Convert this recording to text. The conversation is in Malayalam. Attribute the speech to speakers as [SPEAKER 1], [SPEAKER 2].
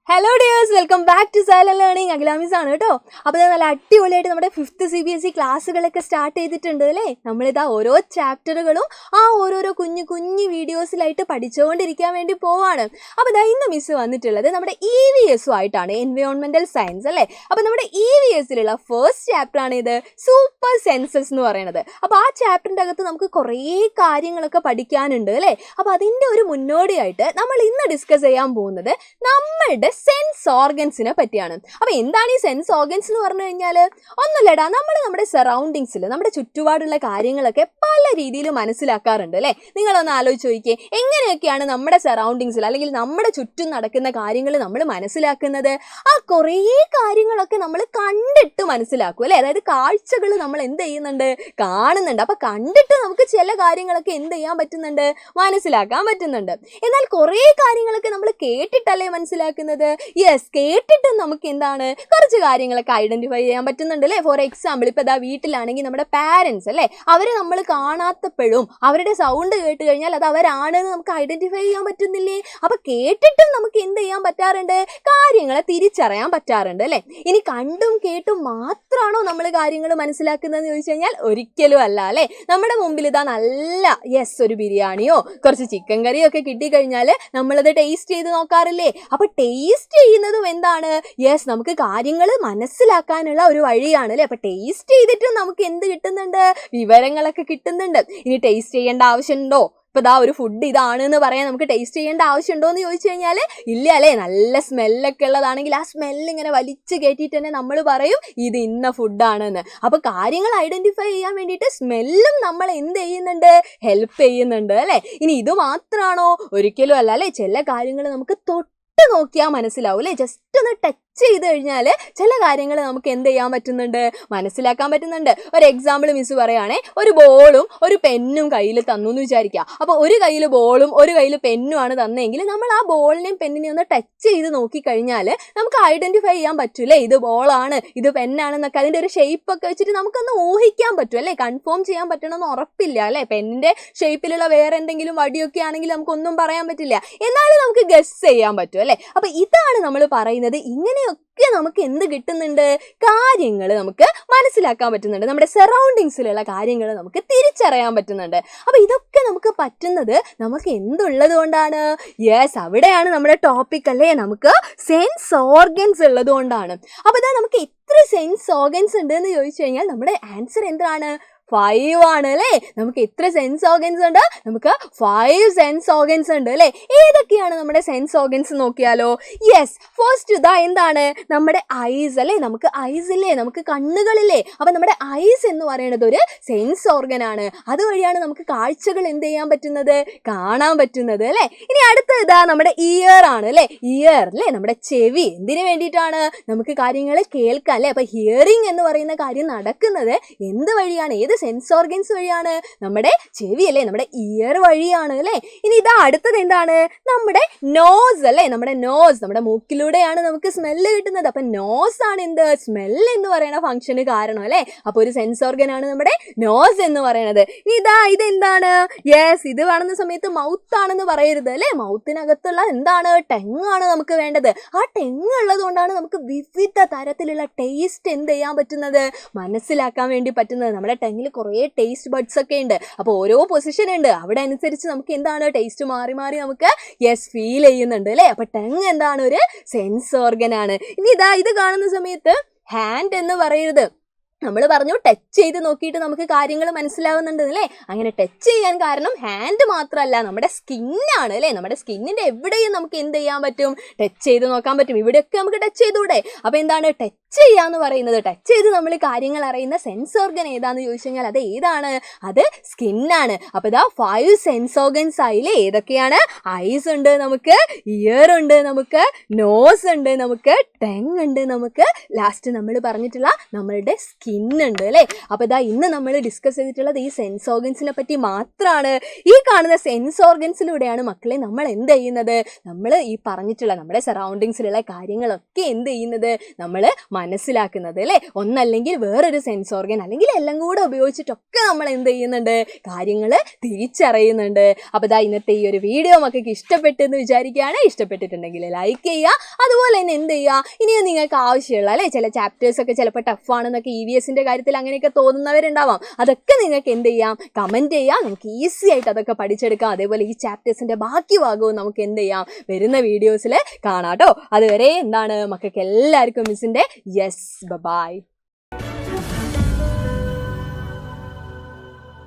[SPEAKER 1] Hello dears, welcome back to silent learning. Akhila miss ആണ് കേട്ടോ. അപ്പോൾ നല്ല അടിപൊളിയായിട്ട് നമ്മുടെ 5th CBSE ക്ലാസ്സുകളൊക്കെ സ്റ്റാർട്ട് ചെയ്തിട്ടുണ്ട് അല്ലേ. നമ്മളിതാ ഓരോ ചാപ്റ്ററുകളും ഓരോരോ കുഞ്ഞു വീഡിയോസിലായിട്ട് പഠിച്ചുകൊണ്ടിരിക്കാൻ വേണ്ടി പോവാണ്. അപ്പോൾ ഇതാ ഇന്ന് മിസ് വന്നിട്ടുള്ളത് നമ്മുടെ EVS ആയിട്ടാണ്, എൻവയോൺമെന്റൽ സയൻസ് അല്ലേ. അപ്പോൾ നമ്മുടെ EVSലുള്ള ഫസ്റ്റ് ചാപ്റ്റർ ആണ് ഇത്, സൂപ്പർ സെൻസസ് എന്ന് പറയുന്നത്. അപ്പോൾ ആ ചാപ്റ്ററിൻ്റെ അകത്ത് നമുക്ക് കുറേ കാര്യങ്ങളൊക്കെ പഠിക്കാനുണ്ട് അല്ലേ. അപ്പോൾ അതിൻ്റെ ഒരു മുന്നോടിയായിട്ട് നമ്മൾ ഇന്ന് ഡിസ്കസ് ചെയ്യാൻ പോകുന്നത് നമ്മളുടെ സെൻസ് ഓർഗൻസിനെ പറ്റിയാണ്. അപ്പോൾ എന്താണ് ഈ സെൻസ് ഓർഗൻസ് എന്ന് പറഞ്ഞു കഴിഞ്ഞാൽ ഒന്നുമില്ലടാ, നമ്മൾ നമ്മുടെ സറൗണ്ടിങ്സിൽ നമ്മുടെ ചുറ്റുപാടുള്ള കാര്യങ്ങളൊക്കെ പല രീതിയിൽ മനസ്സിലാക്കാറുണ്ട് അല്ലേ. നിങ്ങളൊന്ന് ആലോചിച്ച് നോക്കിയേ, എങ്ങനെയൊക്കെയാണ് നമ്മുടെ സറൗണ്ടിങ്സിൽ അല്ലെങ്കിൽ നമ്മുടെ ചുറ്റും നടക്കുന്ന കാര്യങ്ങൾ നമ്മൾ മനസ്സിലാക്കുന്നത്? കുറേ കാര്യങ്ങളൊക്കെ നമ്മൾ കണ്ടിട്ട് മനസ്സിലാക്കും അല്ലേ. അതായത് കാഴ്ചകൾ നമ്മൾ എന്ത് ചെയ്യുന്നുണ്ട്, കാണുന്നുണ്ട്. അപ്പോൾ കണ്ടിട്ട് നമുക്ക് ചില കാര്യങ്ങളൊക്കെ എന്ത് ചെയ്യാൻ പറ്റുന്നുണ്ട്, മനസ്സിലാക്കാൻ പറ്റുന്നുണ്ട്. എന്നാൽ കുറേ കാര്യങ്ങളൊക്കെ നമ്മൾ കേട്ടിട്ടല്ലേ മനസ്സിലാക്കുന്നത്. യെസ്, കേട്ടിട്ട് നമുക്ക് എന്താണ് കുറച്ച് കാര്യങ്ങളൊക്കെ ഐഡന്റിഫൈ ചെയ്യാൻ പറ്റുന്നുണ്ട് അല്ലേ. ഫോർ എക്സാമ്പിൾ, ഇപ്പൊ വീട്ടിലാണെങ്കിൽ നമ്മുടെ പാരൻസ് അല്ലേ, അവരെ നമ്മൾ കാണാത്തപ്പോഴും അവരുടെ സൗണ്ട് കേട്ട് കഴിഞ്ഞാൽ അത് അവരാണെന്ന് നമുക്ക് ഐഡന്റിഫൈ ചെയ്യാൻ പറ്റുന്നില്ലേ. അപ്പൊ കേട്ടിട്ടും നമുക്ക് എന്ത് ചെയ്യാൻ പറ്റാറുണ്ട്, കാര്യങ്ങളെ തിരിച്ചറിയാൻ പറ്റാറുണ്ട് അല്ലേ. ഇനി കണ്ടും കേട്ടും മാത്രമാണോ നമ്മൾ കാര്യങ്ങൾ മനസ്സിലാക്കുന്നതെന്ന് ചോദിച്ചു കഴിഞ്ഞാൽ ഒരിക്കലും അല്ല അല്ലേ. നമ്മുടെ മുമ്പിൽ ഇതാ നല്ല ഒരു ബിരിയാണിയോ കുറച്ച് ചിക്കൻ കറിയോ ഒക്കെ കിട്ടിക്കഴിഞ്ഞാൽ നമ്മളത് ടേസ്റ്റ് ചെയ്ത് നോക്കാറില്ലേ. അപ്പൊ ടേസ്റ്റ് ചെയ്യുന്നതും എന്താണ്, നമുക്ക് കാര്യങ്ങൾ മനസ്സിലാക്കാനുള്ള ഒരു വഴിയാണ് അല്ലേ. അപ്പൊ ടേസ്റ്റ് ചെയ്തിട്ടും നമുക്ക് എന്ത് കിട്ടുന്നുണ്ട്, വിവരങ്ങളൊക്കെ കിട്ടുന്നുണ്ട്. ഇനി ടേസ്റ്റ് ചെയ്യേണ്ട ആവശ്യമുണ്ടോ? ഇപ്പൊ ഒരു ഫുഡ് ഇതാണ് എന്ന് പറയാൻ നമുക്ക് ടേസ്റ്റ് ചെയ്യേണ്ട ആവശ്യമുണ്ടോ എന്ന് ചോദിച്ചു കഴിഞ്ഞാൽ ഇല്ല അല്ലേ. നല്ല സ്മെല്ലൊക്കെ ഉള്ളതാണെങ്കിൽ ആ സ്മെല്ല് ഇങ്ങനെ വലിച്ചു കയറ്റിയിട്ട് തന്നെ നമ്മൾ പറയും ഇത് ഇന്ന ഫുഡാണെന്ന്. അപ്പൊ കാര്യങ്ങൾ ഐഡന്റിഫൈ ചെയ്യാൻ വേണ്ടിയിട്ട് സ്മെല്ലും നമ്മൾ എന്ത് ചെയ്യുന്നുണ്ട്, ഹെൽപ്പ് ചെയ്യുന്നുണ്ട് അല്ലേ. ഇനി ഇത് മാത്രമാണോ? ഒരിക്കലും അല്ല അല്ലേ. ചില കാര്യങ്ങൾ നമുക്ക് തൊട്ട് നോക്കിയാൽ മനസ്സിലാവും അല്ലേ. ജസ്റ്റ് ഒന്ന് ടച്ച് ചെയ്ത് കഴിഞ്ഞാൽ ചില കാര്യങ്ങൾ നമുക്ക് എന്ത് ചെയ്യാൻ പറ്റുന്നുണ്ട്, മനസ്സിലാക്കാൻ പറ്റുന്നുണ്ട്. ഒരു എക്സാമ്പിൾ മിസ് പറയുകയാണെ, ഒരു ബോളും ഒരു പെന്നും കയ്യിൽ തന്നു എന്ന് വിചാരിക്കുക. അപ്പോൾ ഒരു കയ്യിൽ ബോളും ഒരു കയ്യിൽ പെന്നും ആണ് തന്നെങ്കിൽ നമ്മൾ ആ ബോളിനെയും പെന്നിനെയും ഒന്ന് ടച്ച് ചെയ്ത് നോക്കിക്കഴിഞ്ഞാൽ നമുക്ക് ഐഡന്റിഫൈ ചെയ്യാൻ പറ്റൂലേ, ഇത് ബോളാണ് ഇത് പെന്നാണെന്നൊക്കെ. അതിൻ്റെ ഒരു ഷേപ്പ് ഒക്കെ വെച്ചിട്ട് നമുക്കൊന്ന് ഊഹിക്കാൻ പറ്റും അല്ലേ. കൺഫേം ചെയ്യാൻ പറ്റണമെന്ന് ഉറപ്പില്ല അല്ലേ. പെന്നിൻ്റെ ഷേപ്പിലുള്ള വേറെ എന്തെങ്കിലും വടിയൊക്കെ ആണെങ്കിൽ നമുക്കൊന്നും പറയാൻ പറ്റില്ല, എന്നാലും നമുക്ക് ഗസ് ചെയ്യാൻ പറ്റും അല്ലേ. അപ്പോൾ ഇതാണ് നമ്മൾ പറയുന്നത്. ഇങ്ങനെയൊക്കെ നമുക്ക് എന്ത് കിട്ടുന്നുണ്ട്, കാര്യങ്ങൾ നമുക്ക് മനസ്സിലാക്കാൻ പറ്റുന്നുണ്ട്. നമ്മുടെ സറൗണ്ടിങ്സിലുള്ള കാര്യങ്ങൾ നമുക്ക് തിരിച്ചറിയാൻ പറ്റുന്നുണ്ട്. അപ്പോൾ ഇതൊക്കെ നമുക്ക് പറ്റുന്നത് നമുക്ക് എന്തുള്ളത് കൊണ്ടാണ്? അവിടെയാണ് നമ്മുടെ ടോപ്പിക് അല്ലേ. നമുക്ക് സെൻസ് ഓർഗൻസ് ഉള്ളത് കൊണ്ടാണ്. അപ്പോൾ നമുക്ക് എത്ര സെൻസ് ഓർഗൻസ് ഉണ്ട് എന്ന് ചോദിച്ചു കഴിഞ്ഞാൽ നമ്മുടെ ആൻസർ എന്താണ്? 5 ആണ് അല്ലേ. നമുക്ക് എത്ര സെൻസ് ഓർഗൻസ് ഉണ്ട്? നമുക്ക് 5 സെൻസ് ഓർഗൻസ് ഉണ്ട് അല്ലേ. ഏതൊക്കെയാണ് നമ്മുടെ സെൻസ് ഓർഗൻസ് നോക്കിയാലോ. ഫസ്റ്റ് എന്താണ് നമ്മുടെ ഐസ് അല്ലേ. നമുക്ക് ഐസ് ഇല്ലേ, നമുക്ക് കണ്ണുകളില്ലേ. അപ്പം നമ്മുടെ ഐസ് എന്ന് പറയുന്നത് ഒരു സെൻസ് ഓർഗൻ ആണ്. അതുവഴിയാണ് നമുക്ക് കാഴ്ചകൾ എന്ത് ചെയ്യാൻ പറ്റുന്നത്, കാണാൻ പറ്റുന്നത് അല്ലേ. ഇനി അടുത്ത നമ്മുടെ ഇയർ ആണ് അല്ലേ. ഇയർ അല്ലേ, നമ്മുടെ ചെവി. എന്തിനു വേണ്ടിയിട്ടാണ്? നമുക്ക് കാര്യങ്ങൾ കേൾക്കാം അല്ലേ. അപ്പൊ ഹിയറിംഗ് എന്ന് പറയുന്ന കാര്യം നടക്കുന്നത് എന്ത് വഴിയാണ്, ഏത് സെൻസ് ഓർഗൻസ് വഴിയാണ്? നമ്മുടെ ചെവി അല്ലേ, നമ്മുടെ ഇയർ വഴിയാണ് അല്ലേ. ഇനി അടുത്തത് എന്താണ്? നമ്മുടെ നോസ് അല്ലേ. നമ്മുടെ നോസ്, നമ്മുടെ മൂക്കിലൂടെയാണ് നമുക്ക് സ്മെല്ല് കിട്ടുന്നത്. അപ്പൊ നോസ് ആണ് എന്ത്, സ്മെല്ല് എന്ന് പറയുന്ന ഫംഗ്ഷന് കാരണം അല്ലേ. അപ്പൊ ഒരു സെൻസ് ഓർഗൻ ആണ് നമ്മുടെ നോസ് എന്ന് പറയുന്നത്. ഇനി ഇതെന്താണ്? ഇത് കാണുന്ന സമയത്ത് മൗത്ത് ആണെന്ന് പറയരുത് അല്ലേ. മൗത്തിനകത്തുള്ള എന്താണ്, ടെങ് ആണ് നമുക്ക് വേണ്ടത്. ആ ടെങ് ഉള്ളത് കൊണ്ടാണ് നമുക്ക് വിവിധ തരത്തിലുള്ള ടേസ്റ്റ് എന്ത് ചെയ്യാൻ പറ്റുന്നത്, മനസ്സിലാക്കാൻ വേണ്ടി പറ്റുന്നത്. നമ്മുടെ ടെങ്ങിൽ കുറേ ടേസ്റ്റ് ബഡ്സ് ഒക്കെ ഉണ്ട്. അപ്പോൾ ഓരോ പൊസിഷൻ ഉണ്ട്, അവിടെ അനുസരിച്ച് നമുക്ക് എന്താണ്, ടേസ്റ്റ് മാറി മാറി നമുക്ക് ഫീൽ ചെയ്യുന്നുണ്ട് അല്ലേ. അപ്പൊ ടെങ് എന്താണ്, ഒരു സെൻസ് ഓർഗൻ ആണ്. ഇനി ഇത് കാണുന്ന സമയത്ത് ഹാൻഡ് എന്ന് പറയരുത്. നമ്മൾ പറഞ്ഞു ടച്ച് ചെയ്ത് നോക്കിയിട്ട് നമുക്ക് കാര്യങ്ങൾ മനസ്സിലാവുന്നുണ്ട് അല്ലേ. അങ്ങനെ ടച്ച് ചെയ്യാൻ കാരണം ഹാൻഡ് മാത്രമല്ല, നമ്മുടെ സ്കിന്നാണ് അല്ലേ. നമ്മുടെ സ്കിന്നിൻ്റെ എവിടെയും നമുക്ക് എന്ത് ചെയ്യാൻ പറ്റും, ടച്ച് ചെയ്ത് നോക്കാൻ പറ്റും. ഇവിടെയൊക്കെ നമുക്ക് ടച്ച് ചെയ്തൂടെ. അപ്പോൾ എന്താണ് ടച്ച് ചെയ്യാന്ന് പറയുന്നത്? ടച്ച് ചെയ്ത് നമ്മൾ കാര്യങ്ങൾ അറിയുന്ന സെൻസ് ഓർഗൻ ഏതാന്ന് ചോദിച്ചു കഴിഞ്ഞാൽ അത് ഏതാണ്, അത് സ്കിന്നാണ്. അപ്പോൾ 5 സെൻസ് ഓർഗൻസ് ആയില്ലേ. ഏതൊക്കെയാണ്? ഐസ് ഉണ്ട്, നമുക്ക് ഇയർ ഉണ്ട്, നമുക്ക് നോസ് ഉണ്ട്, നമുക്ക് ടെങ് ഉണ്ട്, നമുക്ക് ലാസ്റ്റ് നമ്മൾ പറഞ്ഞിട്ടുള്ള നമ്മളുടെ സ്കിന്നുണ്ട് അല്ലേ. അപ്പോൾ ഇന്ന് നമ്മൾ ഡിസ്കസ് ചെയ്തിട്ടുള്ളത് ഈ സെൻസ് ഓർഗൻസിനെ പറ്റി മാത്രമാണ്. ഈ കാണുന്ന സെൻസ് ഓർഗൻസിലൂടെയാണ് മക്കളെ നമ്മൾ എന്ത് ചെയ്യുന്നത്, നമ്മൾ ഈ പറഞ്ഞിട്ടുള്ള നമ്മുടെ സറൗണ്ടിങ്സിലുള്ള കാര്യങ്ങളൊക്കെ എന്ത് ചെയ്യുന്നത്, നമ്മൾ മനസ്സിലാക്കുന്നത് അല്ലേ. ഒന്നല്ലെങ്കിൽ വേറൊരു സെൻസ് ഓർഗൻ അല്ലെങ്കിൽ എല്ലാം കൂടെ ഉപയോഗിച്ചിട്ടൊക്കെ നമ്മൾ എന്ത് ചെയ്യുന്നുണ്ട്, കാര്യങ്ങൾ തിരിച്ചറിയുന്നുണ്ട്. അപ്പോൾ ദാ ഇന്നത്തെ ഈ ഒരു വീഡിയോ മക്കൾക്ക് ഇഷ്ടപ്പെട്ടെന്ന് വിചാരിക്കുകയാണ്. ഇഷ്ടപ്പെട്ടിട്ടുണ്ടെങ്കിൽ ലൈക്ക് ചെയ്യുക. അതുപോലെ തന്നെ എന്ത് ചെയ്യുക, ഇനിയും നിങ്ങൾക്ക് ആവശ്യമുള്ള അല്ലേ ചില ചാപ്റ്റേഴ്സൊക്കെ ചിലപ്പോൾ ടഫാണെന്നൊക്കെ EVSന്റെ കാര്യത്തിൽ അങ്ങനെയൊക്കെ തോന്നുന്നവരുണ്ടാവാം. അതൊക്കെ നിങ്ങൾക്ക് എന്ത് ചെയ്യാം, കമൻറ്റ് ചെയ്യാം. നമുക്ക് ഈസി ആയിട്ട് അതൊക്കെ പഠിച്ചെടുക്കാം. അതേപോലെ ഈ ചാപ്റ്റേഴ്സിൻ്റെ ബാക്കി ഭാഗവും നമുക്ക് എന്ത് ചെയ്യാം, വരുന്ന വീഡിയോസിൽ കാണാം കേട്ടോ. അതുവരെ എന്താണ് മക്കൾക്ക് എല്ലാവർക്കും മിസ്സിൻ്റെ യെസ് ബൈ.